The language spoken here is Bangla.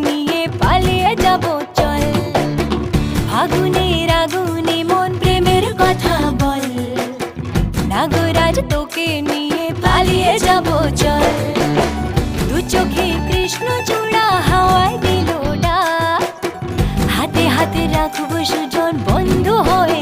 নিয়ে পালিয়ে যাব চল। ফাগুনের আগুনে মন প্রেমের কথা বল, নাগরাজ তোকে নিয়ে পালিয়ে যাব চল। দু চোখে কৃষ্ণচূড়া হাওয়ায় দিল ডাক, হাতে হাতে রাখবো সুজন বন্ধু হয়ে।